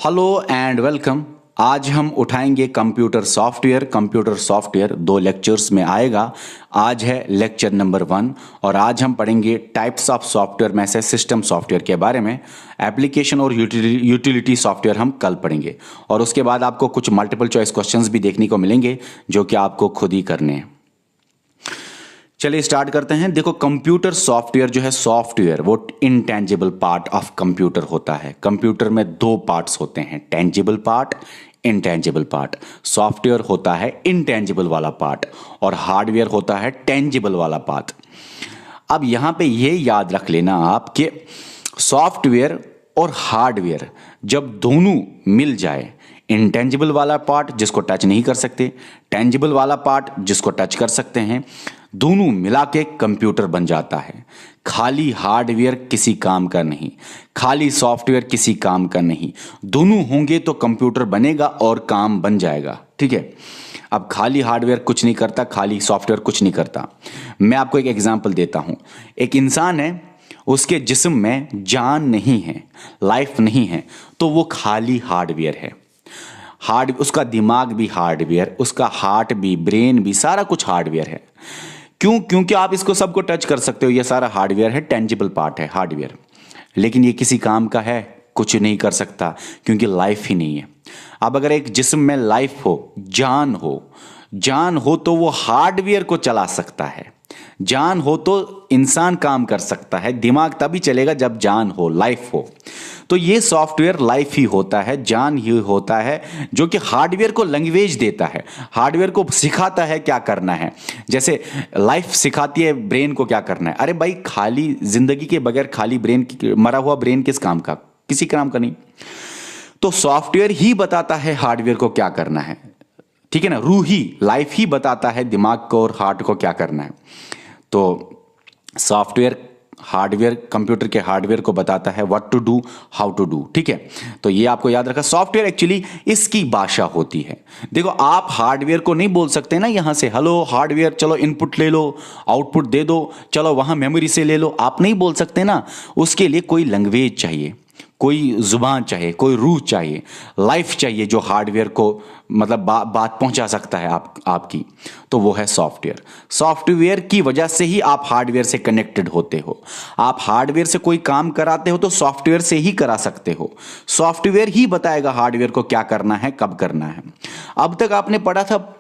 Hello and welcome. आज हम उठाएंगे कंप्यूटर सॉफ्टवेयर दो लेक्चर्स में आएगा। आज है लेक्चर नंबर 1 और आज हम पढ़ेंगे टाइप्स ऑफ सॉफ्टवेयर में से सिस्टम सॉफ्टवेयर के बारे में। एप्लीकेशन और यूटिलिटी सॉफ्टवेयर हम कल पढ़ेंगे और उसके बाद आपको कुछ मल्टीपल चॉइस क्वेश्चंस भी देखने को मिलेंगे जो कि आपको खुद ही करने हैं। चलिए स्टार्ट करते हैं। देखो, कंप्यूटर सॉफ्टवेयर जो है सॉफ्टवेयर वो इनटेंजिबल पार्ट ऑफ कंप्यूटर होता है। कंप्यूटर में दो पार्ट्स होते हैं, tangible part, intangible part. Software होता है इनटेंजिबल वाला पार्ट और हार्डवेयर होता है टेंजिबल वाला पार्ट। अब यहां पे ये याद रख लेना आप कि सॉफ्टवेयर और हार्डवेयर जब दोनों मिल जाए, इंटेंजिबल वाला पार्ट जिसको टच नहीं कर सकते, टेंजिबल वाला पार्ट जिसको टच कर सकते हैं, दोनों मिला के कंप्यूटर बन जाता है। खाली हार्डवेयर किसी काम का नहीं, खाली सॉफ्टवेयर किसी काम का नहीं, दोनों होंगे तो कंप्यूटर बनेगा और काम बन जाएगा। ठीक है। अब खाली हार्डवेयर कुछ नहीं करता, खाली सॉफ्टवेयर कुछ नहीं करता। मैं आपको एक एग्जांपल देता हूं। एक इंसान है, उसके जिस्म में जान नहीं है, लाइफ नहीं है, तो वो खाली हार्डवेयर है। उसका दिमाग भी हार्डवेयर, उसका हार्ट भी, ब्रेन भी, सारा कुछ हार्डवेयर है। क्यों? क्योंकि आप इसको सबको टच कर सकते हो, ये सारा हार्डवेयर है, टेंजिबल पार्ट है हार्डवेयर। लेकिन ये किसी काम का है? कुछ नहीं कर सकता, क्योंकि लाइफ ही नहीं है। अब अगर एक जिस्म में लाइफ हो, जान हो तो वो हार्डवेयर को चला सकता है। जान हो तो इंसान काम कर सकता है। दिमाग तभी चलेगा जब जान हो, लाइफ हो। तो ये सॉफ्टवेयर लाइफ ही होता है, जान ही होता है, जो कि हार्डवेयर को लैंग्वेज देता है, हार्डवेयर को सिखाता है क्या करना है। जैसे लाइफ सिखाती है ब्रेन को क्या करना है। अरे भाई, खाली जिंदगी के बगैर खाली ब्रेन, मरा हुआ ब्रेन किस काम का? किसी काम का नहीं। तो सॉफ्टवेयर ही बताता है हार्डवेयर को क्या करना है। ठीक है ना। रूह ही, लाइफ ही बताता है दिमाग को और हार्ट को क्या करना है। तो सॉफ्टवेयर हार्डवेयर, कंप्यूटर के हार्डवेयर को बताता है what to do, how to do. ठीक है। तो ये आपको याद रखा। सॉफ्टवेयर एक्चुअली इसकी भाषा होती है। देखो, आप हार्डवेयर को नहीं बोल सकते ना यहां से, हेलो हार्डवेयर चलो इनपुट ले लो, आउटपुट दे दो, चलो वहां मेमोरी से ले लो। आप नहीं बोल सकते ना। उसके लिए कोई लैंग्वेज चाहिए, कोई जुबान चाहिए, कोई रूह चाहिए, लाइफ चाहिए, जो हार्डवेयर को मतलब बात पहुंचा सकता है आपकी। तो वो है सॉफ्टवेयर। सॉफ्टवेयर की वजह से ही आप हार्डवेयर से कनेक्टेड होते हो। आप हार्डवेयर से कोई काम कराते हो तो सॉफ्टवेयर से ही करा सकते हो। सॉफ्टवेयर ही बताएगा हार्डवेयर को क्या करना है, कब करना है। अब तक आपने पढ़ा था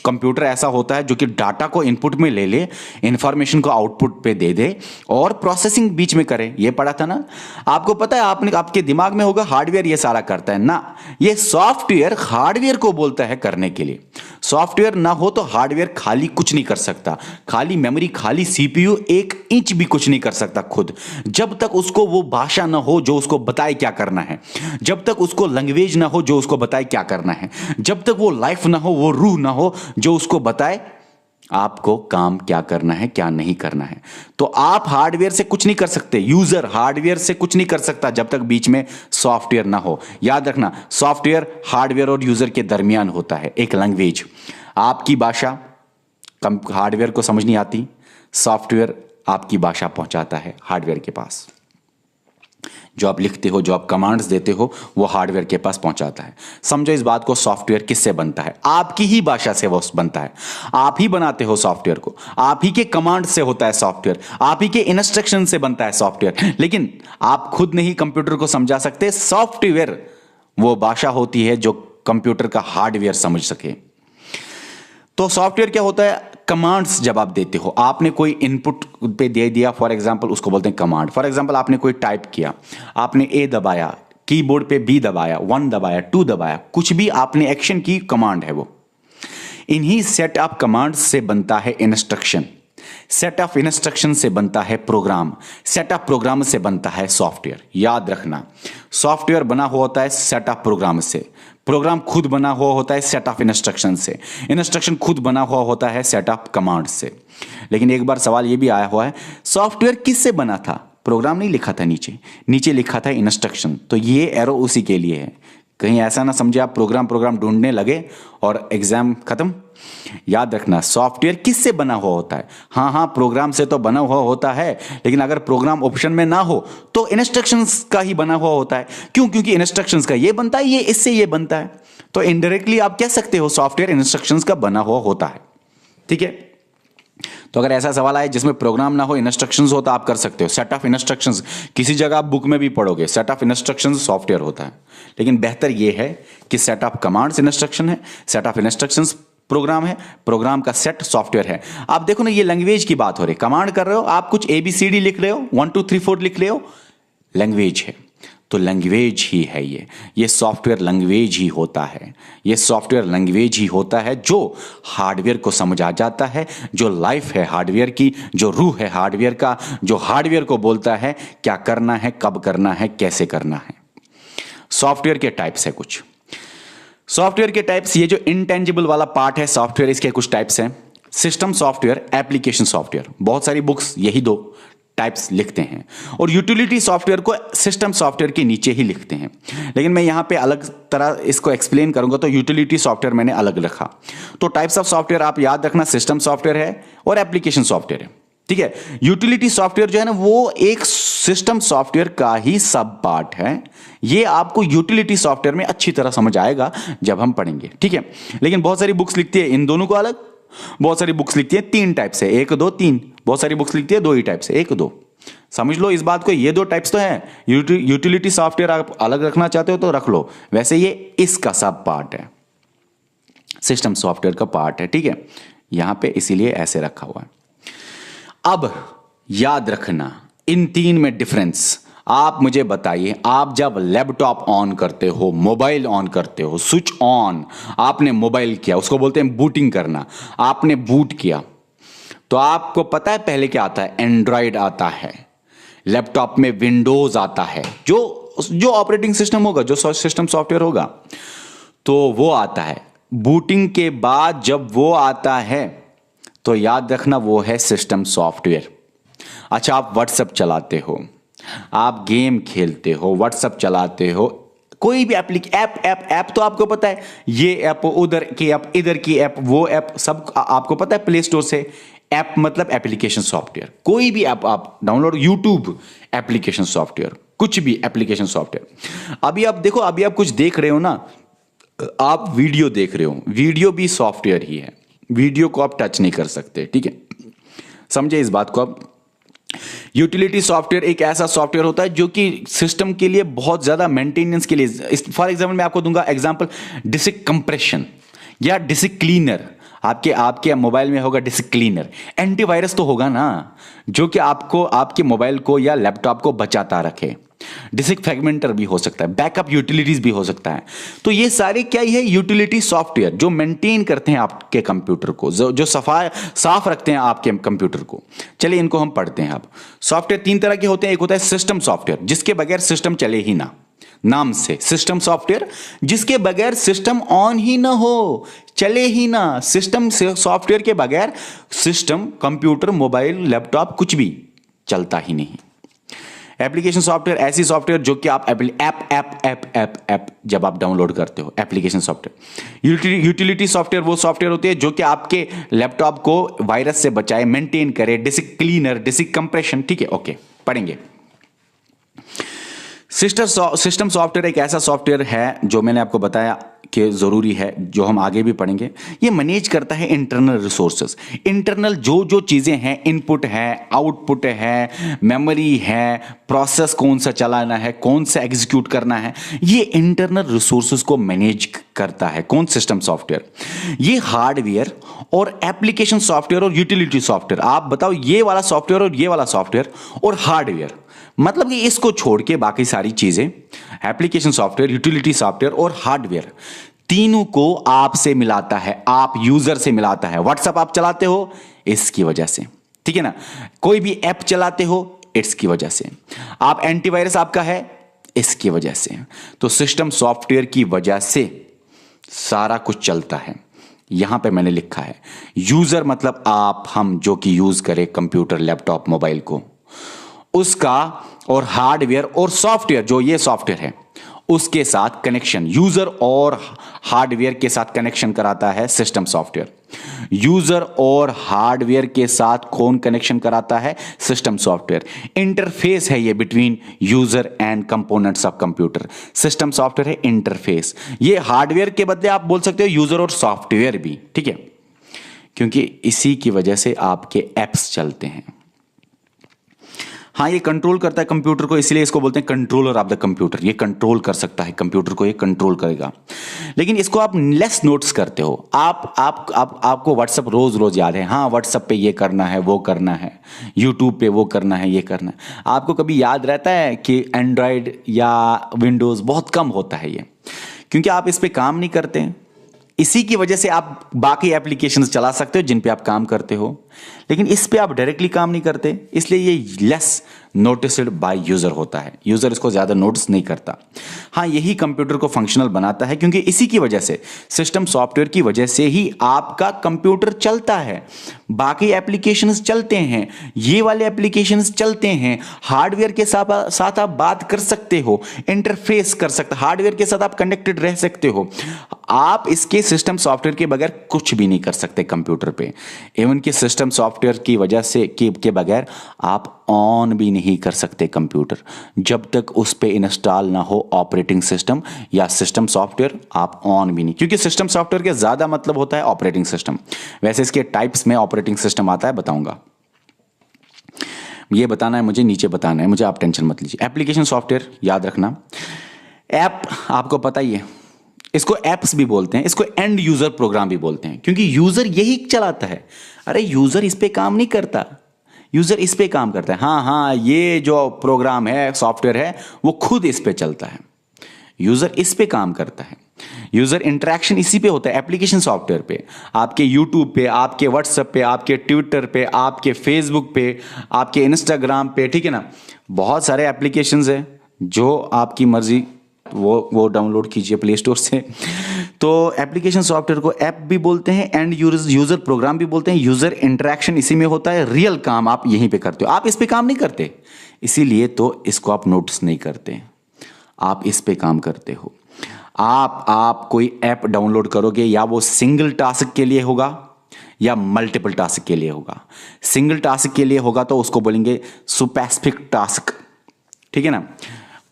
कंप्यूटर ऐसा होता है जो कि डाटा को इनपुट में ले ले, इंफॉर्मेशन को आउटपुट पे दे दे और प्रोसेसिंग बीच में करे। ये पढ़ा था ना। आपको पता है, आपके दिमाग में होगा हार्डवेयर ये सारा करता है ना। ये सॉफ्टवेयर हार्डवेयर को बोलता है करने के लिए। सॉफ्टवेयर ना हो तो हार्डवेयर खाली कुछ नहीं कर सकता। खाली मेमोरी, खाली सीपीयू 1 इंच भी कुछ नहीं कर सकता खुद, जब तक उसको वो भाषा ना हो जो उसको बताए क्या करना है, जब तक उसको लैंग्वेज ना हो जो उसको बताए क्या करना है, जब तक वो लाइफ ना हो, वो रूह ना हो जो उसको बताए आपको काम क्या करना है, क्या नहीं करना है। तो आप हार्डवेयर से कुछ नहीं कर सकते, यूजर हार्डवेयर से कुछ नहीं कर सकता जब तक बीच में सॉफ्टवेयर ना हो। याद रखना, सॉफ्टवेयर हार्डवेयर और यूजर के दरमियान होता है एक लैंग्वेज। आपकी भाषा हार्डवेयर को समझ नहीं आती, सॉफ्टवेयर आपकी भाषा पहुंचाता है हार्डवेयर के पास। जो आप लिखते हो, जो आप कमांड्स देते हो, वो हार्डवेयर के पास पहुंचाता है। समझो इस बात को, सॉफ्टवेयर किससे बनता है? आपकी ही भाषा से वो बनता है। आप ही बनाते हो सॉफ्टवेयर को, आप ही के कमांड से होता है सॉफ्टवेयर, आप ही के इंस्ट्रक्शन से बनता है सॉफ्टवेयर। लेकिन आप खुद नहीं कंप्यूटर को समझा सकते। सॉफ्टवेयर वो भाषा होती है जो कंप्यूटर का हार्डवेयर समझ सके। तो सॉफ्टवेयर क्या होता है? कमांड्स जब आप देते हो, आपने कोई इनपुट पे दे दिया, फॉर एग्जांपल उसको बोलते हैं कमांड। फॉर एग्जांपल आपने कोई टाइप किया, आपने ए दबाया, कीबोर्ड पे बी दबाया, 1 दबाया, 2 दबाया, कुछ भी आपने एक्शन की, कमांड है वो। इन्हीं सेट ऑफ कमांड्स से बनता है इंस्ट्रक्शन, सेट ऑफ इंस्ट्रक्शन से बनता है प्रोग्राम, सेट ऑफ प्रोग्राम से बनता है सॉफ्टवेयर। याद रखना, सॉफ्टवेयर बना हुआ होता है सेट ऑफ प्रोग्राम से, प्रोग्राम खुद बना हुआ होता है सेट ऑफ इंस्ट्रक्शन से, इंस्ट्रक्शन खुद बना हुआ होता है सेट ऑफ कमांड से। लेकिन एक बार सवाल ये भी आया हुआ है, सॉफ्टवेयर किससे बना था? प्रोग्राम नहीं लिखा था नीचे, नीचे लिखा था इंस्ट्रक्शन। तो ये एरो उसी के लिए है कहीं ऐसा ना समझे आप प्रोग्राम प्रोग्राम ढूंढने लगे और एग्जाम खत्म। याद रखना सॉफ्टवेयर किससे बना हुआ होता है। हाँ हाँ, प्रोग्राम से तो बना हुआ होता है, लेकिन अगर प्रोग्राम ऑप्शन में ना हो तो इंस्ट्रक्शंस का ही बना हुआ होता है। क्यों? क्योंकि इंस्ट्रक्शंस का ये बनता है, ये इससे ये बनता है। तो इनडायरेक्टली आप कह सकते हो सॉफ्टवेयर इंस्ट्रक्शंस का बना हुआ होता है। ठीक है, तो अगर ऐसा सवाल आए जिसमें प्रोग्राम ना हो इंस्ट्रक्शंस हो तो आप कर सकते हो सेट ऑफ इंस्ट्रक्शंस। किसी जगह आप बुक में भी पढ़ोगे सेट ऑफ इंस्ट्रक्शंस सॉफ्टवेयर होता है, लेकिन बेहतर यह है कि सेट ऑफ कमांड्स इंस्ट्रक्शन है, सेट ऑफ इंस्ट्रक्शंस प्रोग्राम है, प्रोग्राम का सेट सॉफ्टवेयर है। आप देखो ना, ये लैंग्वेज की बात हो रही, कमांड कर रहे हो आप, कुछ ABCD लिख रहे हो, 1 2 3 4 लिख रहे हो, लैंग्वेज है। तो लैंग्वेज ही है ये सॉफ्टवेयर लैंग्वेज ही होता है। ये सॉफ्टवेयर लैंग्वेज ही होता है जो हार्डवेयर को समझ आ जाता है, जो लाइफ है हार्डवेयर की, जो रूह है हार्डवेयर का, जो हार्डवेयर को बोलता है क्या करना है, कब करना है, कैसे करना है। सॉफ्टवेयर के टाइप्स है कुछ। सॉफ्टवेयर के टाइप्स, ये जो इंटेंजिबल वाला पार्ट है सॉफ्टवेयर, इसके कुछ टाइप्स हैं। सिस्टम सॉफ्टवेयर, एप्लीकेशन सॉफ्टवेयर, बहुत सारी बुक्स यही दो टाइप्स लिखते हैं, और यूटिलिटी सॉफ्टवेयर को सिस्टम सॉफ्टवेयर के नीचे ही लिखते हैं। लेकिन मैं यहां पे अलग तरह इसको एक्सप्लेन करूंगा, तो यूटिलिटी सॉफ्टवेयर मैंने अलग रखा। तो टाइप्स ऑफ सॉफ्टवेयर आप याद रखना, सिस्टम सॉफ्टवेयर है और एप्लीकेशन सॉफ्टवेयर है। ठीक है, यूटिलिटी सॉफ्टवेयर जो है ना वो एक सिस्टम सॉफ्टवेयर का ही सब पार्ट है। ये आपको यूटिलिटी सॉफ्टवेयर में अच्छी तरह समझ आएगा जब हम पढ़ेंगे। ठीक है, लेकिन बहुत सारी बुक्स लिखती है इन दोनों को अलग, बहुत सारी बुक्स लिखती है 3 टाइप से, 1 2 3, बहुत सारी बुक्स लिखती है 2 ही टाइप से, 1 2। समझ लो इस बात को, ये 2 टाइप्स तो है। यूटिलिटी सॉफ्टवेयर आप अलग रखना चाहते हो तो रख लो, वैसे ये इसका सब पार्ट है, सिस्टम सॉफ्टवेयर का पार्ट है। ठीक है, यहां पे इसीलिए ऐसे रखा हुआ है। अब याद रखना इन 3 में डिफरेंस। आप मुझे बताइए, आप जब लैपटॉप ऑन करते हो, मोबाइल ऑन करते हो, स्विच ऑन, आपने मोबाइल किया, उसको बोलते हैं बूटिंग करना, आपने बूट किया, तो आपको पता है पहले क्या आता है? एंड्रॉयड आता है, लैपटॉप में विंडोज आता है, जो ऑपरेटिंग सिस्टम होगा, जो सिस्टम सॉफ्टवेयर होगा, तो वो आता है। बूटिंग के बाद जब वो आता है तो याद रखना वो है सिस्टम सॉफ्टवेयर। अच्छा, आप व्हाट्सएप चलाते हो, आप गेम खेलते हो, व्हाट्सएप चलाते हो, कोई भी ऐप तो आपको पता है, ये ऐप, उधर की ऐप, इधर की ऐप, वो ऐप, सब आपको पता है प्ले स्टोर से। ऐप मतलब एप्लीकेशन सॉफ्टवेयर, कोई भी ऐप आप डाउनलोड, यूट्यूब एप्लीकेशन सॉफ्टवेयर, कुछ भी एप्लीकेशन सॉफ्टवेयर। अभी आप देखो, अभी आप कुछ देख रहे हो ना, आप वीडियो देख रहे हो, वीडियो भी सॉफ्टवेयर ही है, वीडियो को आप टच नहीं कर सकते। ठीक है, समझे इस बात को आप। यूटिलिटी सॉफ्टवेयर एक ऐसा सॉफ्टवेयर होता है जो कि सिस्टम के लिए बहुत ज्यादा मेंटेनेंस के लिए, फॉर एग्जांपल मैं आपको दूंगा एग्जांपल, डिस्क कंप्रेशन या डिस्क क्लीनर। आपके मोबाइल में होगा डिस्क क्लीनर, एंटीवायरस तो होगा ना, जो कि आपको आपके मोबाइल को या लैपटॉप को बचाता रखे। डिस्क फ्रेगमेंटर भी हो सकता है, बैकअप यूटिलिटीज भी हो सकता है। तो ये सारे क्या ही है? यूटिलिटी सॉफ्टवेयर जो मेंटेन करते हैं आपके कंप्यूटर को, जो साफ रखते हैं आपके कंप्यूटर को। चलिए इनको हम पढ़ते हैं। अब सॉफ्टवेयर 3 तरह के होते हैं। एक होता है सिस्टम सॉफ्टवेयर, जिसके बगैर सिस्टम चले ही ना, नाम से सिस्टम सॉफ्टवेयर, जिसके बगैर सिस्टम ऑन ही ना हो, चले ही ना। सिस्टम सॉफ्टवेयर के बगैर सिस्टम, कंप्यूटर, मोबाइल, लैपटॉप कुछ भी चलता ही नहीं। एप्लीकेशन सॉफ्टवेयर ऐसी सॉफ्टवेयर जो कि आप ऐप जब आप डाउनलोड करते हो, एप्लीकेशन सॉफ्टवेयर। यूटिलिटी सॉफ्टवेयर वो सॉफ्टवेयर होती है जो कि आपके लैपटॉप को वायरस से बचाए, मेंटेन करे, डिस्क क्लीनर, डिस्क कंप्रेशन। ठीक है, ओके, पढ़ेंगे। सिस्टम सॉफ्टवेयर एक ऐसा सॉफ्टवेयर है जो मैंने आपको बताया कि जरूरी है, जो हम आगे भी पढ़ेंगे। ये मैनेज करता है इंटरनल रिसोर्सेज, इंटरनल जो चीजें हैं, इनपुट है, आउटपुट है, मेमोरी है, प्रोसेस कौन सा चलाना है, कौन सा एग्जीक्यूट करना है, ये इंटरनल रिसोर्सेज को मैनेज करता है। कौन? System software. ये हार्डवेयर और एप्लीकेशन सॉफ्टवेयर और यूटिलिटी सॉफ्टवेयर, आप बताओ, ये वाला सॉफ्टवेयर और ये वाला सॉफ्टवेयर और हार्डवेयर, मतलब कि इसको छोड़ के बाकी सारी चीजें, एप्लीकेशन सॉफ्टवेयर, यूटिलिटी सॉफ्टवेयर और हार्डवेयर, तीनों को आपसे मिलाता है, आप यूजर से मिलाता है। व्हाट्सएप आप चलाते हो इसकी वजह से, ठीक है ना, कोई भी ऐप चलाते हो इसकी वजह से, आप एंटीवायरस आपका है इसकी वजह से। तो सिस्टम सॉफ्टवेयर की वजह से सारा कुछ चलता है। यहां पे मैंने लिखा है यूजर मतलब आप, हम, जो कि यूज करें कंप्यूटर, लैपटॉप, मोबाइल को, उसका, और हार्डवेयर और सॉफ्टवेयर जो ये सॉफ्टवेयर है, उसके साथ कनेक्शन, यूजर और हार्डवेयर के साथ कनेक्शन कराता है सिस्टम सॉफ्टवेयर। यूजर और हार्डवेयर के साथ कौन कनेक्शन कराता है? System software. इंटरफेस है ये between user and components of computer. System software है इंटरफेस। ये हार्डवेयर के बदले आप बोल सकते हो यूजर और सॉफ्टवेयर भी, ठीक है, क्योंकि इसी की वजह से आपके एप्स चलते हैं। हाँ, ये कंट्रोल करता है कंप्यूटर को, इसलिए इसको बोलते हैं कंट्रोलर ऑफ द कंप्यूटर। ये कंट्रोल कर सकता है कंप्यूटर को, ये कंट्रोल करेगा। लेकिन इसको आप लेस नोट्स करते हो। आपको व्हाट्सएप रोज रोज याद है, हाँ व्हाट्सएप पे ये करना है, वो करना है, यूट्यूब पे वो करना है, ये करना है। आपको कभी याद रहता है कि एंड्रॉयड या विंडोज बहुत कम होता है ये, क्योंकि आप इस पे काम नहीं करते। इसी की वजह से आप बाकी एप्लीकेशंस चला सकते हो जिन पे आप काम करते हो, लेकिन इस पे आप डायरेक्टली काम नहीं करते, इसलिए ये लेस नोटिस्ड बाय यूजर होता है। यूजर इसको ज्यादा नोटिस नहीं करता। हाँ, यही कंप्यूटर को फंक्शनल बनाता है, क्योंकि इसी की वजह से, सिस्टम सॉफ्टवेयर की वजह से ही आपका कंप्यूटर चलता है, बाकी एप्लीकेशंस चलते हैं, ये वाले एप्लीकेशंस चलते हैं। हार्डवेयर के साथ आप बात कर सकते हो, इंटरफेस कर सकते, हार्डवेयर के साथ आप कनेक्टेड रह सकते हो। आप इसके सिस्टम सॉफ्टवेयर के बगैर कुछ भी नहीं कर सकते कंप्यूटर पे। इवन कि सिस्टम सॉफ्टवेयर की वजह से के बगैर आप ऑन भी नहीं कर सकते कंप्यूटर, जब तक उस पे इंस्टॉल ना हो ऑपरेटिंग सिस्टम या सिस्टम सॉफ्टवेयर, आप ऑन भी नहीं। क्योंकि सिस्टम सॉफ्टवेयर के ज्यादा मतलब होता है ऑपरेटिंग सिस्टम। वैसे इसके टाइप्स में ऑपरेटिंग सिस्टम आता है, बताऊंगा। ये बताना है मुझे, नीचे बताना है मुझे, आप टेंशन मत लीजिए। एप्लीकेशन सॉफ्टवेयर याद रखना। ऐप आपको पता ही है, इसको एप्स भी बोलते हैं, इसको एंड यूजर प्रोग्राम भी बोलते हैं, क्योंकि यूजर यही चलाता है। अरे यूजर इस पे काम नहीं करता, यूजर इस पे काम करता है। हाँ, ये जो प्रोग्राम है, सॉफ्टवेयर है, वो खुद इस पे चलता है, यूजर इस पे काम करता है। यूजर इंटरेक्शन इसी पे होता है, एप्लीकेशन सॉफ्टवेयर पे। आपके यूट्यूब पे, आपके व्हाट्सएप पे, आपके ट्विटर पे, आपके फेसबुक पे, आपके इंस्टाग्राम पे, ठीक है ना। बहुत सारे एप्लीकेशंस है, जो आपकी मर्जी वो डाउनलोड कीजिए प्ले स्टोर से। तो एप्लीकेशन सॉफ्टवेयर को ऐप भी बोलते हैं, एंड यूजर प्रोग्राम भी बोलते हैं। यूजर इंटरेक्शन इसी में होता है, रियल काम आप यहीं पे करते हो, आप इस पे काम नहीं करते, इसीलिए तो इसको आप नोटिस नहीं करते, आप इस पे काम करते हो। आप कोई ऐप डाउनलोड करोगे, या वो सिंगल टास्क के लिए होगा या मल्टीपल टास्क के लिए होगा। सिंगल टास्क के लिए होगा तो उसको बोलेंगे स्पेसिफिक टास्क, ठीक है ना,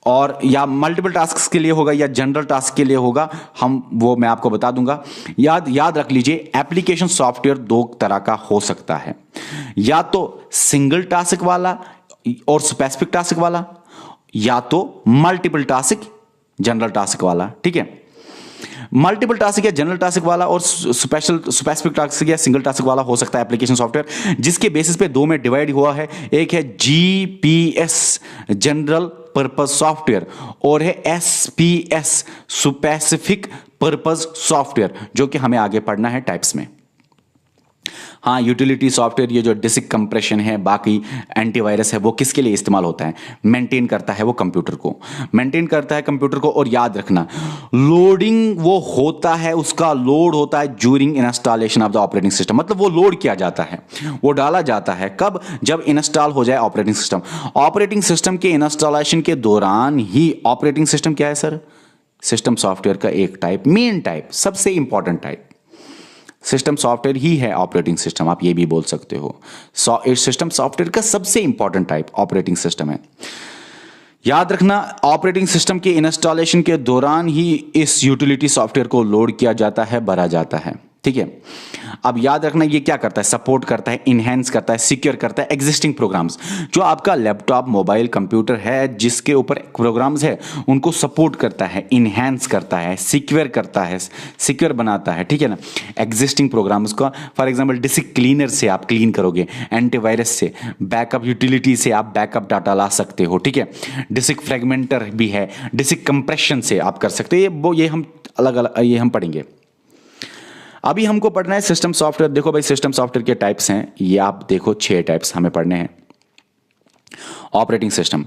और या मल्टीपल टास्क के लिए होगा या जनरल टास्क के लिए होगा, वो मैं आपको बता दूंगा। याद रख लीजिए, एप्लीकेशन सॉफ्टवेयर दो तरह का हो सकता है, या तो सिंगल टास्क वाला और स्पेसिफिक टास्क वाला, या तो मल्टीपल टास्क जनरल टास्क वाला, ठीक है। मल्टीपल टास्क या जनरल टास्क वाला और स्पेसिफिक टास्क या सिंगल टास्क वाला हो सकता है एप्लीकेशन सॉफ्टवेयर, जिसके बेसिस पे दो में डिवाइड हुआ है। एक है जीपीएस जनरल पर्पस सॉफ्टवेयर, और है एसपीएस स्पेसिफिक पर्पस सॉफ्टवेयर, जो कि हमें आगे पढ़ना है टाइप्स में। हाँ, यूटिलिटी सॉफ्टवेयर, ये जो डिस्क कंप्रेशन है, बाकी एंटीवायरस है, वो किसके लिए इस्तेमाल होता है? मेंटेन करता है वो कंप्यूटर को, मेंटेन करता है कंप्यूटर को। और याद रखना, लोडिंग वो होता है, उसका लोड होता है during installation of the operating system. मतलब वो लोड किया जाता है, वो डाला जाता है कब? जब इंस्टॉल हो जाए ऑपरेटिंग सिस्टम। ऑपरेटिंग सिस्टम के इंस्टॉलेशन के दौरान ही, ऑपरेटिंग सिस्टम क्या है सर? सिस्टम सॉफ्टवेयर का एक टाइप, मेन टाइप, सबसे इंपॉर्टेंट टाइप सिस्टम सॉफ्टवेयर ही है ऑपरेटिंग सिस्टम, आप ये भी बोल सकते हो। सिस्टम सॉफ्टवेयर का सबसे इंपॉर्टेंट टाइप ऑपरेटिंग सिस्टम है। याद रखना, ऑपरेटिंग सिस्टम के इंस्टॉलेशन के दौरान ही इस यूटिलिटी सॉफ्टवेयर को लोड किया जाता है, भरा जाता है, ठीक है। अब याद रखना, ये क्या करता है? सपोर्ट करता है, इनहेंस करता है, सिक्योर करता है एग्जिस्टिंग प्रोग्राम्स। जो आपका लैपटॉप, मोबाइल, कंप्यूटर है, जिसके ऊपर प्रोग्राम्स है, उनको सपोर्ट करता है, इनहेंस करता है, सिक्योर करता है, सिक्योर बनाता है, ठीक है ना, एग्जिस्टिंग प्रोग्राम्स का। फॉर एग्जाम्पल, डिस्क क्लीनर से आप क्लीन करोगे, एंटीवायरस से, बैकअप यूटिलिटी से आप बैकअप डाटा ला सकते हो, ठीक है। डिस्क फ्रेगमेंटर भी है, डिस्क कंप्रेशन से आप कर सकते हो। ये हम अलग अलग ये हम पढ़ेंगे। अभी हमको पढ़ना है सिस्टम सॉफ्टवेयर। देखो भाई, सिस्टम सॉफ्टवेयर के टाइप्स हैं, ये आप देखो 6 टाइप्स हमें पढ़ने हैं। ऑपरेटिंग सिस्टम,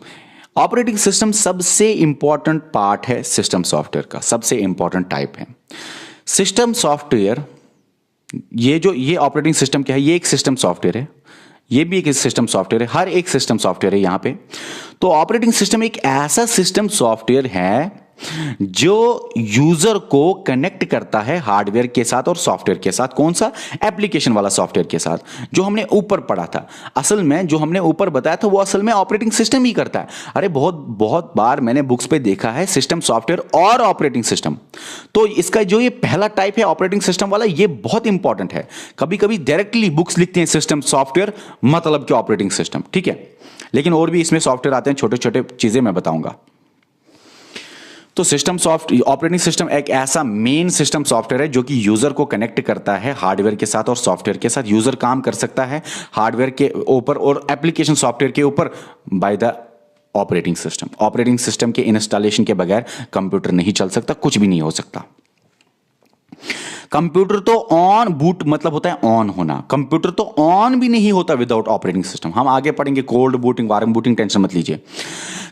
ऑपरेटिंग सिस्टम सबसे इंपॉर्टेंट पार्ट है सिस्टम सॉफ्टवेयर का, सबसे इंपॉर्टेंट टाइप है सिस्टम सॉफ्टवेयर। ये ऑपरेटिंग सिस्टम क्या है? ये एक सिस्टम सॉफ्टवेयर है, ये भी एक सिस्टम सॉफ्टवेयर है, हर एक सिस्टम सॉफ्टवेयर है यहां पे। तो ऑपरेटिंग सिस्टम एक ऐसा सिस्टम सॉफ्टवेयर है जो यूजर को कनेक्ट करता है हार्डवेयर के साथ और सॉफ्टवेयर के साथ। कौन सा? एप्लीकेशन वाला सॉफ्टवेयर के साथ, जो हमने ऊपर पढ़ा था। असल में जो हमने ऊपर बताया था वो असल में ऑपरेटिंग सिस्टम ही करता है। अरे बहुत बहुत बार मैंने बुक्स पे देखा है सिस्टम, सॉफ्टवेयर और ऑपरेटिंग सिस्टम। तो इसका जो ये पहला टाइप है ऑपरेटिंग सिस्टम वाला, ये बहुत इंपॉर्टेंट है। कभी कभी डायरेक्टली बुक्स लिखते हैं सिस्टम सॉफ्टवेयर मतलब कि ऑपरेटिंग सिस्टम, ठीक है। लेकिन और भी इसमें सॉफ्टवेयर आते हैं, छोटे छोटे चीजें मैं बताऊंगा। तो सिस्टम सॉफ्ट ऑपरेटिंग सिस्टम एक ऐसा मेन सिस्टम सॉफ्टवेयर है जो कि यूजर को कनेक्ट करता है हार्डवेयर के साथ और सॉफ्टवेयर के साथ। यूजर काम कर सकता है हार्डवेयर के ऊपर और एप्लीकेशन सॉफ्टवेयर के ऊपर by the operating system. Operating system के इंस्टॉलेशन के बगैर कंप्यूटर नहीं चल सकता, कुछ भी नहीं हो सकता। कंप्यूटर तो ऑन बूट मतलब होता है ऑन होना। कंप्यूटर तो ऑन भी नहीं होता विदाउट ऑपरेटिंग सिस्टम। हम आगे पढ़ेंगे cold booting, warm booting, tension मत लीजिए।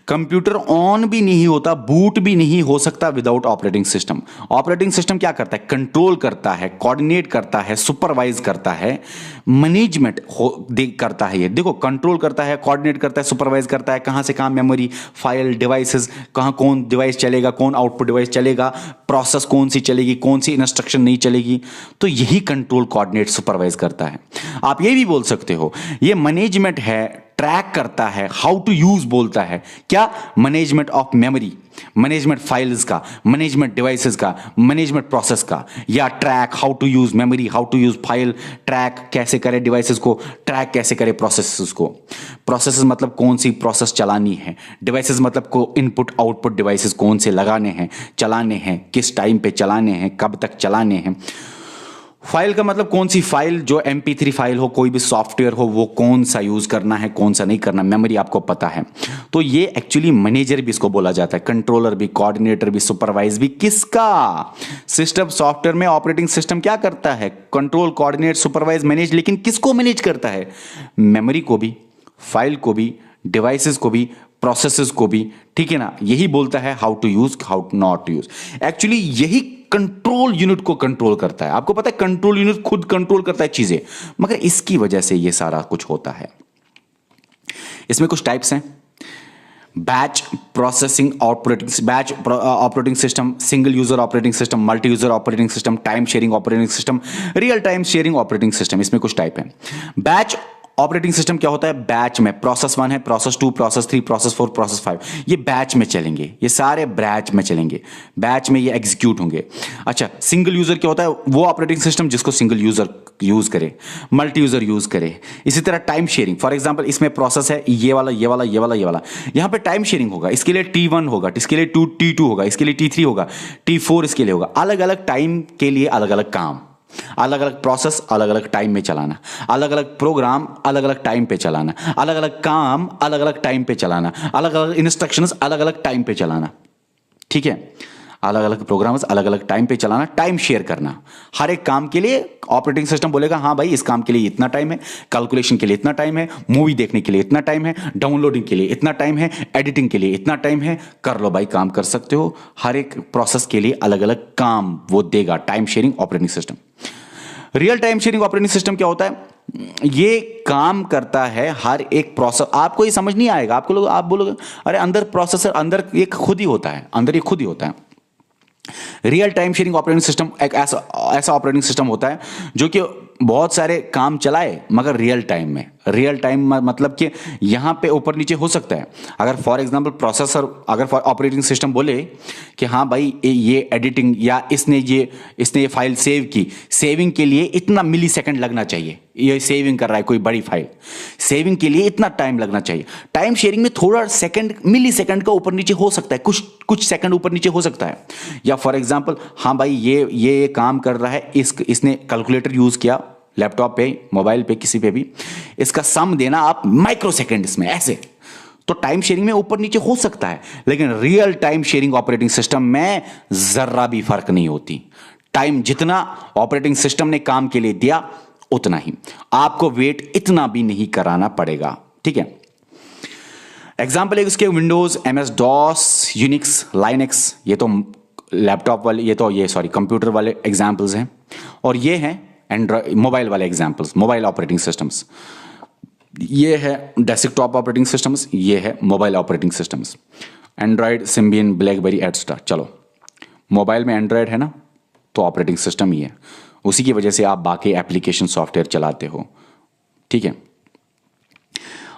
कंप्यूटर ऑन भी नहीं होता, बूट भी नहीं हो सकता without operating system. Operating system क्या करता है? कंट्रोल करता है, कोऑर्डिनेट करता है, सुपरवाइज करता है, मैनेजमेंट करता है। ये देखो, कंट्रोल करता है, कोऑर्डिनेट करता है, सुपरवाइज करता है। कहां से कहां मेमोरी, फाइल, डिवाइसेस, कहां कौन डिवाइस चलेगा, कौन आउटपुट डिवाइस चलेगा, प्रोसेस कौन सी चलेगी, कौन सी इंस्ट्रक्शन नहीं चलेगी। तो यही कंट्रोल, कोऑर्डिनेट, सुपरवाइज करता है। आप ये भी बोल सकते हो ये मैनेजमेंट है, ट्रैक करता है, हाउ टू यूज बोलता है। क्या? Management of memory, management files का, मैनेजमेंट डिवाइसेस का, मैनेजमेंट प्रोसेस का। या track, how to use memory, how to use file, track कैसे करे डिवाइसेस को, ट्रैक कैसे करे प्रोसेसेस को। प्रोसेसेस मतलब कौन सी प्रोसेस चलानी है, डिवाइसेस मतलब को इनपुट आउटपुट डिवाइसेस कौन से लगाने हैं, चलाने हैं, किस टाइम पे चलाने हैं, कब तक चलाने हैं। फाइल का मतलब कौन सी फाइल, जो MP3 फाइल हो, कोई भी सॉफ्टवेयर हो, वो कौन सा यूज करना है, कौन सा नहीं करना। मेमोरी आपको पता है। तो ये एक्चुअली मैनेजर भी इसको बोला जाता है, कंट्रोलर भी, कोऑर्डिनेटर भी, सुपरवाइज भी। किसका? सिस्टम सॉफ्टवेयर में ऑपरेटिंग सिस्टम क्या करता है? Control, coordinate, supervise, manage. लेकिन किसको मैनेज करता है? मेमोरी को भी, फाइल को भी, डिवाइसेस को भी, प्रोसेसेस को भी, ठीक है ना। यही बोलता है how to use, how not to use. Actually यही कंट्रोल यूनिट को कंट्रोल करता है। आपको पता है कंट्रोल यूनिट खुद कंट्रोल करता है चीजें, मगर इसकी वजह से ये सारा कुछ होता है। इसमें कुछ टाइप्स हैं। Batch processing operating, batch operating system, single user operating system, multi user operating system, time sharing operating system, real time sharing operating system. इसमें कुछ टाइप है। बैच ऑपरेटिंग सिस्टम क्या होता है? बैच में प्रोसेस 1 है, प्रोसेस 2, प्रोसेस 3, प्रोसेस 4, प्रोसेस 5, ये batch में चलेंगे। ये सारे बैच में चलेंगे, बैच में ये एग्जीक्यूट होंगे। अच्छा, सिंगल यूजर क्या होता है? वो ऑपरेटिंग सिस्टम जिसको सिंगल यूजर यूज करे, मल्टी यूजर यूज करे। इसी तरह टाइम शेयरिंग, फॉर एग्जांपल इसमें प्रोसेस है ये वाला, ये वाला, ये वाला, ये वाला, यहां पे टाइम शेयरिंग होगा। इसके लिए T1 होगा, इसके लिए T2 होगा, इसके लिए T3 होगा, T4 इसके लिए होगा। अलग अलग टाइम के लिए अलग अलग काम, अलग अलग प्रोसेस, अलग अलग टाइम में चलाना, अलग अलग प्रोग्राम अलग अलग टाइम पे चलाना, अलग अलग काम अलग अलग टाइम पे चलाना, अलग अलग इंस्ट्रक्शंस अलग अलग टाइम पे चलाना, ठीक है। अलग अलग प्रोग्राम्स अलग अलग टाइम पे चलाना, टाइम शेयर करना। हर एक काम के लिए ऑपरेटिंग सिस्टम बोलेगा हाँ भाई इस काम के लिए इतना टाइम है, कैलकुलेशन के लिए इतना टाइम है, मूवी देखने के लिए इतना टाइम है, डाउनलोडिंग के लिए इतना टाइम है, एडिटिंग के लिए इतना टाइम है। कर लो भाई, काम कर सकते हो। हर एक प्रोसेस के लिए अलग अलग काम वो देगा time sharing operating system. Real time sharing operating system क्या होता है? ये काम करता है हर एक प्रोसेस। आपको ये समझ नहीं आएगा, आपको लोग आप बोलोगे अरे अंदर प्रोसेसर अंदर एक खुद ही होता है, अंदर ये खुद ही होता है। Real time sharing operating system एक ऐसा ऑपरेटिंग सिस्टम होता है जो कि बहुत सारे काम चलाए मगर रियल टाइम में। रियल टाइम मतलब कि यहां पे ऊपर नीचे हो सकता है। अगर फॉर एग्जांपल प्रोसेसर, अगर ऑपरेटिंग सिस्टम बोले कि हाँ भाई ये एडिटिंग या इसने ये फाइल सेव की, सेविंग के लिए इतना मिली सेकेंड लगना चाहिए, ये सेविंग कर रहा है कोई बड़ी फाइल, सेविंग के लिए इतना टाइम लगना चाहिए। टाइम शेयरिंग में थोड़ा सेकंड, मिली सेकंड का ऊपर नीचे हो सकता है, कुछ सेकंड ऊपर नीचे हो सकता है। या फॉर एग्जांपल हाँ भाई ये काम कर रहा है, इसने कैलकुलेटर यूज किया लैपटॉप पे, मोबाइल पे, किसी पे भी, इसका सम देना आप माइक्रो सेकेंड्स में ऐसे, तो टाइम शेयरिंग में ऊपर नीचे हो सकता है। लेकिन real time sharing operating system में जर्रा भी फर्क नहीं होती। टाइम जितना ऑपरेटिंग सिस्टम ने काम के लिए दिया उतना ही, आपको वेट इतना भी नहीं कराना पड़ेगा, ठीक है। एग्जाम्पल है उसके Windows, MS DOS, Unix, Linux, ये तो लैपटॉप वाले, ये कंप्यूटर वाले एग्जाम्पल्स हैं। और ये हैं एंड्रॉइड मोबाइल वाले एग्जाम्पल्स, मोबाइल ऑपरेटिंग सिस्टम्स। ये है डेस्कटॉप ऑपरेटिंग सिस्टम्स, ये है mobile operating systems. Android, Symbian, blackberry etcetera. चलो, मोबाइल में एंड्रॉयड है ना, तो ऑपरेटिंग सिस्टम ही है, उसी की वजह से आप बाकी एप्लीकेशन सॉफ्टवेयर चलाते हो, ठीक है।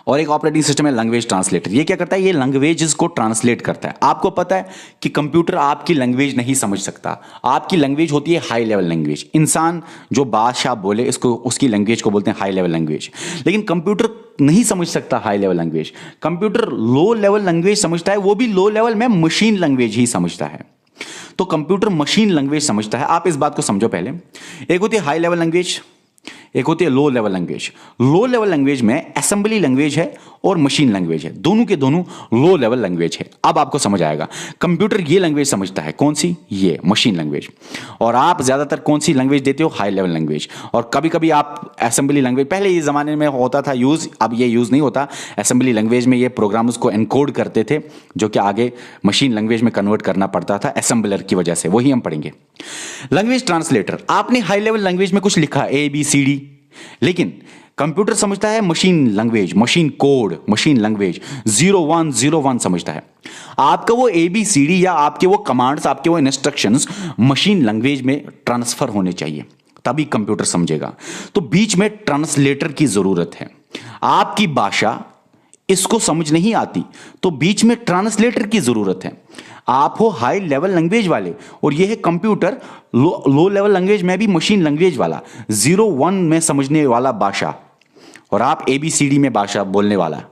और एक ऑपरेटिंग सिस्टम है लैंग्वेज ट्रांसलेटर। ये क्या करता है? ये लैंग्वेजेस को ट्रांसलेट करता है। आपको पता है कि कंप्यूटर आपकी लैंग्वेज नहीं समझ सकता। आपकी लैंग्वेज होती है हाई लेवल लैंग्वेज। इंसान जो भाषा बोले इसको, उसकी लैंग्वेज को बोलते हैं हाई लेवल लैंग्वेज। लेकिन कंप्यूटर नहीं समझ सकता high level language. Computer low level language समझता है, वो भी लो लेवल में मशीन लैंग्वेज ही समझता है। तो कंप्यूटर मशीन लैंग्वेज समझता है। आप इस बात को समझो पहले। एक होती है हाई लेवल लैंग्वेज, एक होती है low level language. Low level language में असेंबली लैंग्वेज है और मशीन लैंग्वेज है, दोनों के दोनों लो लेवल लैंग्वेज है। अब आपको समझ आएगा, कंप्यूटर ये लैंग्वेज समझता है, कौन सी? ये मशीन लैंग्वेज। और आप ज्यादातर कौन सी लैंग्वेज देते हो? High level language. और कभी कभी आप असेंबली लैंग्वेज, पहले ये जमाने में होता था यूज, अब ये यूज नहीं होता। असेंबली लैंग्वेज में ये प्रोग्राम्स को एनकोड करते थे, जो कि आगे मशीन लैंग्वेज में कन्वर्ट करना पड़ता था असेंबलर की वजह से। वही हम पढ़ेंगे। लैंग्वेज ट्रांसलेटर, आपने हाई लेवल लैंग्वेज में कुछ लिखा ABCD, लेकिन कंप्यूटर समझता है machine language, machine code, machine language 0101 समझता है। आपका वो ABCD या आपके वो कमांड्स, आपके वो इंस्ट्रक्शंस मशीन लैंग्वेज में ट्रांसफर होने चाहिए, तभी कंप्यूटर समझेगा। तो बीच में ट्रांसलेटर की जरूरत है। आपकी भाषा इसको समझ नहीं आती, तो बीच में ट्रांसलेटर की जरूरत है। आप हो हाई लेवल लैंग्वेज वाले और ये है कंप्यूटर लो लेवल लैंग्वेज में भी मशीन लैंग्वेज वाला, 01 में समझने वाला भाषा, और आप ABCD में भाषा बोलने वाला।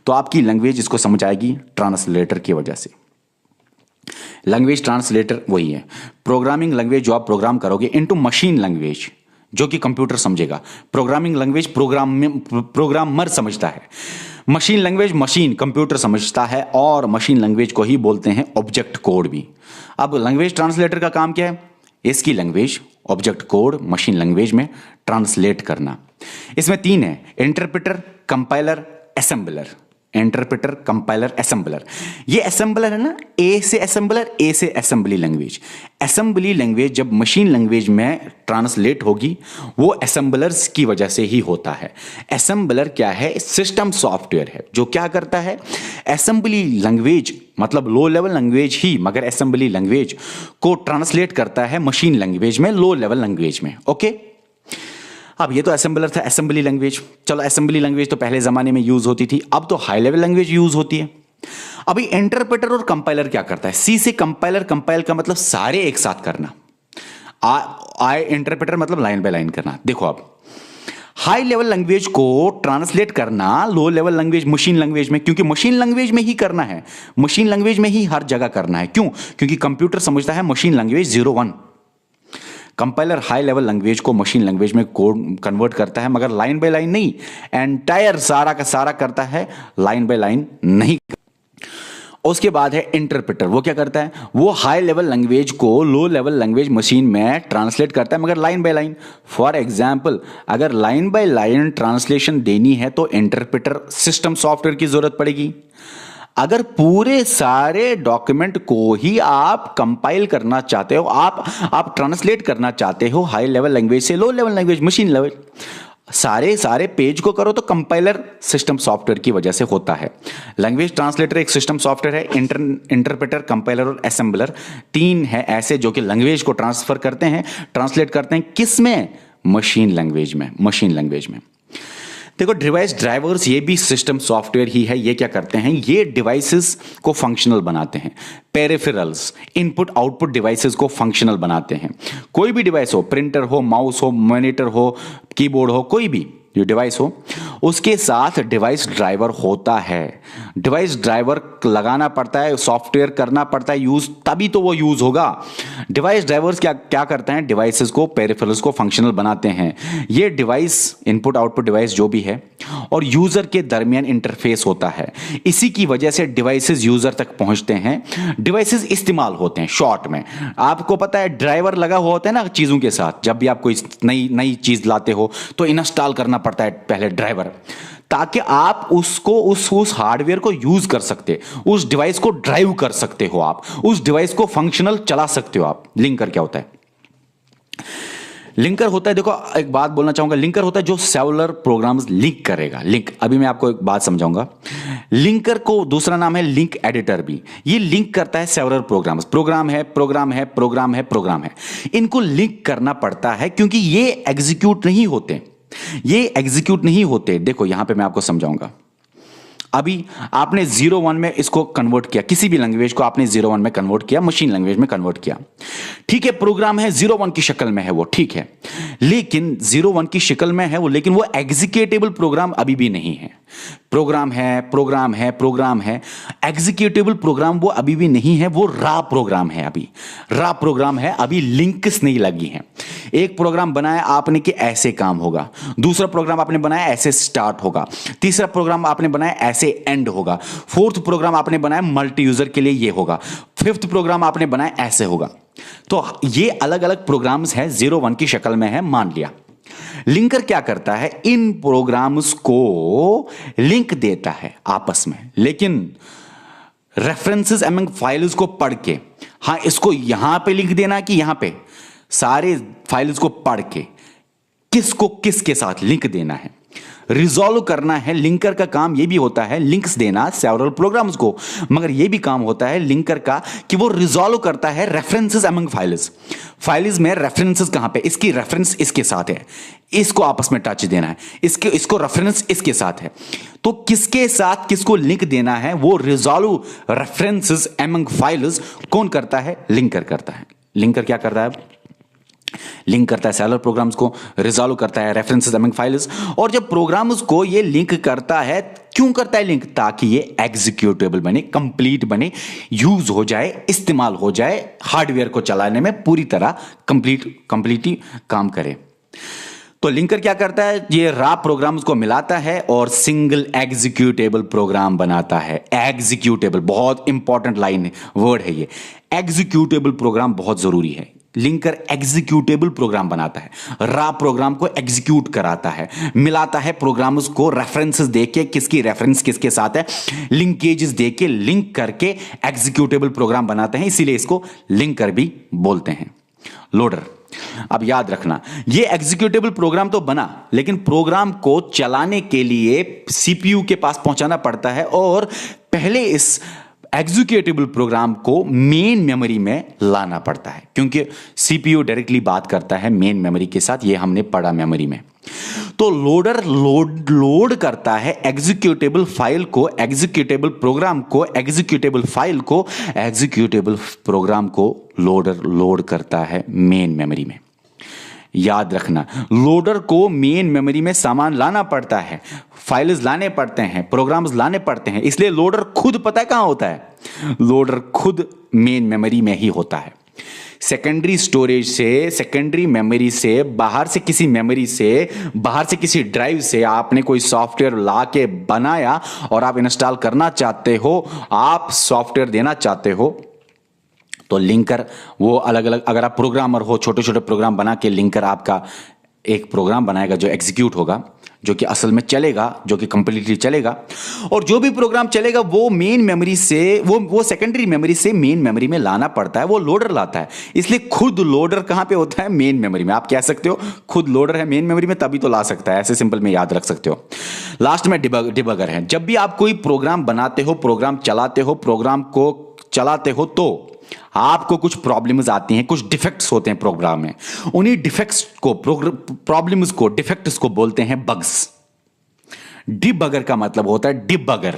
तो आपकी लैंग्वेज इसको समझ आएगी ट्रांसलेटर की वजह से। लैंग्वेज ट्रांसलेटर वही है प्रोग्रामिंग लैंग्वेज जो आप प्रोग्राम करोगे इनटू मशीन लैंग्वेज, जो कि कंप्यूटर समझेगा। प्रोग्रामिंग लैंग्वेज प्रोग्रामर समझता है। मशीन लैंग्वेज मशीन कंप्यूटर समझता है, और मशीन लैंग्वेज को ही बोलते हैं ऑब्जेक्ट कोड भी। अब लैंग्वेज ट्रांसलेटर का काम क्या है? इसकी language object code machine language में ट्रांसलेट करना। इसमें 3 है, interpreter, compiler, assembler. Interpreter, compiler, assembler. ये असेंबलर है ना, ए से असेंबलर, ए से असेंबली लैंग्वेज। असेंबली लैंग्वेज जब मशीन लैंग्वेज में ट्रांसलेट होगी, वो असेंबलर्स की वजह से ही होता है। असेंबलर क्या है? सिस्टम सॉफ्टवेयर है जो क्या करता है, असेंबली लैंग्वेज मतलब लो लेवल लैंग्वेज ही, मगर असेंबली लैंग्वेज को ट्रांसलेट करता है मशीन लैंग्वेज में, लो लेवल लैंग्वेज में। ओके, अब ये तो असेंबलर था, असेंबली लैंग्वेज। चलो, असेंबली लैंग्वेज तो पहले जमाने में यूज होती थी, अब तो हाई लेवल लैंग्वेज यूज होती है। अभी इंटरप्रेटर और कंपाइलर क्या करता है? सी से कंपाइलर, कंपाइल का मतलब सारे एक साथ करना। आई इंटरप्रेटर मतलब लाइन बाय लाइन करना। देखो, अब हाई लेवल लैंग्वेज को ट्रांसलेट करना low level language machine language में, क्योंकि मशीन लैंग्वेज में ही करना है, मशीन लैंग्वेज में ही हर जगह करना है। क्यों? क्योंकि कंप्यूटर समझता है machine language 01। Compiler high level language को मशीन लैंग्वेज में कोड कन्वर्ट करता है, मगर लाइन बाय लाइन नहीं, एंटायर सारा का सारा करता है, लाइन बाय लाइन नहीं। उसके बाद है इंटरप्रेटर। वो क्या करता है? वो हाई लेवल लैंग्वेज को लो लेवल लैंग्वेज मशीन में ट्रांसलेट करता है, मगर line by line. For example, अगर लाइन बाय लाइन ट्रांसलेशन देनी है तो इंटरप्रेटर सिस्टम सॉफ्टवेयर की जरूरत पड़ेगी। अगर पूरे सारे डॉक्यूमेंट को ही आप कंपाइल करना चाहते हो, आप ट्रांसलेट करना चाहते हो हाई लेवल लैंग्वेज से low level language machine level, सारे पेज को करो, तो कंपाइलर सिस्टम सॉफ्टवेयर की वजह से होता है। लैंग्वेज ट्रांसलेटर एक सिस्टम सॉफ्टवेयर है। इंटरप्रेटर, कंपाइलर और असेंबलर 3 है ऐसे जो कि लैंग्वेज को ट्रांसफर करते हैं, ट्रांसलेट करते हैं। किस में? मशीन लैंग्वेज में, मशीन लैंग्वेज में। देखो, डिवाइस ड्राइवर्स ये भी सिस्टम सॉफ्टवेयर ही है। ये क्या करते हैं? ये डिवाइसेस को फंक्शनल बनाते हैं। पेरिफेरल्स, इनपुट आउटपुट डिवाइसेस को फंक्शनल बनाते हैं। कोई भी डिवाइस हो, प्रिंटर हो, माउस हो, मॉनिटर हो, कीबोर्ड हो, कोई भी जो डिवाइस हो, उसके साथ डिवाइस ड्राइवर होता है। डिवाइस ड्राइवर लगाना पड़ता है, सॉफ्टवेयर करना पड़ता है यूज, तभी तो वो यूज होगा। डिवाइस ड्राइवर्स क्या करते हैं? डिवाइसेस को, पेरिफेरल्स को फंक्शनल बनाते हैं। ये डिवाइस, इनपुट आउटपुट डिवाइस जो भी है, और यूजर के दरमियान इंटरफेस होता है। इसी की वजह से डिवाइसेस यूजर तक पहुंचते हैं, डिवाइसेस इस्तेमाल होते हैं। शॉर्ट में आपको पता है, ड्राइवर लगा हुआ होता है ना चीजों के साथ। जब भी आप कोई नई चीज लाते हो तो इंस्टॉल करना पड़ता है पहले ड्राइवर, ताकि आप उसको उस हार्डवेयर को यूज कर सकते, उस डिवाइस को ड्राइव कर सकते हो, आप उस डिवाइस को फंक्शनल चला सकते हो। आप लिंकर क्या होता है? लिंकर होता है, देखो एक बात बोलना चाहूंगा, लिंकर होता है जो सेलुलर प्रोग्राम्स लिंक करेगा। लिंक, अभी मैं आपको एक बात समझाऊंगा। लिंकर को दूसरा नाम है लिंक एडिटर भी। ये लिंक करता है सेलुलर प्रोग्राम्स, प्रोग्राम है, प्रोग्राम है, प्रोग्राम है, प्रोग्राम है, इनको लिंक करना पड़ता है क्योंकि ये एग्जीक्यूट नहीं होते, ये एग्जीक्यूट नहीं होते। देखो यहां पे मैं आपको समझाऊंगा। अभी आपने 0-1 में इसको कन्वर्ट किया, किसी भी लैंग्वेज को आपने 0-1 में कन्वर्ट किया, मशीन लैंग्वेज में कन्वर्ट किया, ठीक है, प्रोग्राम है 0-1 की शक्ल में है वो, ठीक है, लेकिन 0-1 की शक्ल में है वो, लेकिन वो एग्जीक्यूटेबल प्रोग्राम अभी भी नहीं है। प्रोग्राम है, प्रोग्राम है, प्रोग्राम है, एग्जीक्यूटेबल प्रोग्राम वो अभी भी नहीं है, वो रा प्रोग्राम है, अभी रा प्रोग्राम है, अभी लिंक्स नहीं लगी हैं। एक प्रोग्राम बनाया आपने कि ऐसे काम होगा, दूसरा प्रोग्राम आपने बनाया ऐसे स्टार्ट होगा, तीसरा प्रोग्राम आपने बनाया ऐसे एंड होगा, फोर्थ प्रोग्राम आपने बनाया मल्टी यूजर के लिए ये होगा, फिफ्थ प्रोग्राम आपने बनाया ऐसे होगा। तो ये अलग अलग प्रोग्राम्स हैं, 0-1 की शक्ल में है, मान लिया। लिंकर क्या करता है, इन प्रोग्राम्स को लिंक देता है आपस में, लेकिन रेफरेंसेस एमंग फाइल्स को पढ़ के, हाँ इसको यहां पे लिंक देना कि यहां पे, सारे फाइल्स को पढ़ के किसको किसके साथ लिंक देना है, रिजॉल्व करना है। लिंकर का काम यह भी होता है लिंक्स देना सेवरल प्रोग्राम्स को, मगर यह भी काम होता है लिंकर का कि वो रिजॉल्व करता है रेफरेंसेस अमंग फाइल्स। फाइल्स में रेफरेंसेस कहां पे, इसकी रेफरेंस इसके साथ है, इसको आपस में टच देना है, इसको रेफरेंस इसके साथ है, तो किसके साथ किसको लिंक देना है वो रिजॉल्व रेफरेंसेस अमंग फाइल्स कौन करता है, लिंकर करता है। लिंकर क्या करता है, लिंक करता है सेलुलर प्रोग्राम्स को, रिजॉल्व करता है रेफरेंसेस अमंग फाइल्स, और जब प्रोग्राम्स को ये लिंक करता है, क्यों करता है लिंक, ताकि ये एग्जीक्यूटेबल बने, कंप्लीट बने, यूज हो जाए, इस्तेमाल हो जाए, हार्डवेयर को चलाने में पूरी तरह कंप्लीटली काम करे। तो लिंकर क्या करता है, ये रा प्रोग्राम्स को मिलाता है और सिंगल एग्जीक्यूटेबल प्रोग्राम बनाता है। एग्जीक्यूटेबल बहुत इंपॉर्टेंट लाइन वर्ड है ये, एग्जीक्यूटेबल प्रोग्राम बहुत जरूरी है। लिंकर एग्जीक्यूटेबल प्रोग्राम बनाता है, रा प्रोग्राम को एग्जीक्यूट कराता है, मिलाता है प्रोग्राम्स को, रेफरेंसेस देके किसकी रेफरेंस किसके साथ है, लिंकेजेस देके लिंक करके एग्जीक्यूटेबल प्रोग्राम बनाते हैं, इसीलिए इसको लिंकर भी बोलते हैं। लोडर, अब याद रखना ये एग्जीक्यूटेबल प्रोग्राम तो बना, लेकिन प्रोग्राम को चलाने के लिए सीपीयू के पास पहुंचाना पड़ता है, और पहले इस एग्जीक्यूटेबल प्रोग्राम को मेन मेमोरी में लाना पड़ता है, क्योंकि सीपीयू डायरेक्टली बात करता है मेन मेमोरी के साथ, ये हमने पढ़ा मेमोरी में। तो लोडर लोड करता है एग्जीक्यूटेबल फाइल को, एग्जीक्यूटेबल प्रोग्राम को, एग्जीक्यूटेबल फाइल को, एग्जीक्यूटेबल प्रोग्राम को लोडर लोड करता है मेन मेमोरी में। याद रखना, लोडर को मेन मेमोरी में सामान लाना पड़ता है, फाइल्स लाने पड़ते हैं, प्रोग्राम्स लाने पड़ते हैं, इसलिए लोडर खुद पता है कहां होता है, लोडर खुद मेन मेमोरी में ही होता है। सेकेंडरी स्टोरेज से, सेकेंडरी मेमोरी से, बाहर से किसी मेमोरी से, बाहर से किसी ड्राइव से आपने कोई सॉफ्टवेयर ला के बनाया और आप इंस्टॉल करना चाहते हो, आप सॉफ्टवेयर देना चाहते हो, तो लिंकर वो अलग अलग, अगर आप प्रोग्रामर हो, छोटे छोटे प्रोग्राम बना के लिंकर आपका एक प्रोग्राम बनाएगा जो एग्जीक्यूट होगा, जो कि असल में चलेगा, जो कि कंप्लीटली चलेगा, और जो भी प्रोग्राम चलेगा वो मेन मेमोरी से, वो सेकेंडरी मेमोरी से मेन मेमोरी में लाना पड़ता है, वो लोडर लाता है। इसलिए खुद लोडर कहां पे होता है, मेन मेमोरी में। आप कह सकते हो खुद लोडर है मेन मेमोरी में, तभी तो ला सकता है, ऐसे सिंपल में याद रख सकते हो। लास्ट में डिबगर है। जब भी आप कोई प्रोग्राम बनाते हो, प्रोग्राम चलाते हो, प्रोग्राम को चलाते हो, तो आपको कुछ प्रॉब्लम्स आती हैं, कुछ डिफेक्ट्स होते हैं प्रोग्राम में, उन्हीं डिफेक्ट्स को, प्रॉब्लम्स को, डिफेक्ट्स को बोलते हैं बग्स। डिबगर का मतलब होता है डिबगर,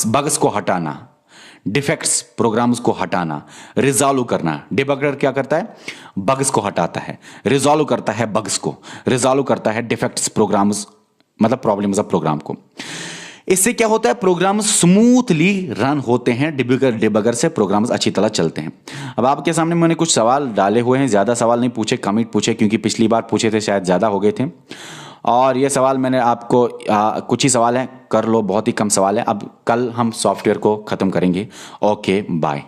बग्स को हटाना, डिफेक्ट्स प्रोग्राम्स को हटाना, रिजॉल्व करना। डिबगर क्या करता है, बग्स को हटाता है, रिजॉल्व करता है बग्स को, रिजॉल्व करता है डिफेक्ट्स प्रोग्राम्स, मतलब प्रॉब्लम्स ऑफ प्रोग्राम को। इससे क्या होता है, प्रोग्राम स्मूथली रन होते हैं, डिबगर से प्रोग्राम्स अच्छी तरह चलते हैं। अब आपके सामने मैंने कुछ सवाल डाले हुए हैं, ज़्यादा सवाल नहीं पूछे, कम ही पूछे, क्योंकि पिछली बार पूछे थे शायद ज़्यादा हो गए थे, और ये सवाल मैंने आपको कुछ ही सवाल हैं, कर लो, बहुत ही कम सवाल है। अब कल हम सॉफ्टवेयर को ख़त्म करेंगे। Okay, bye.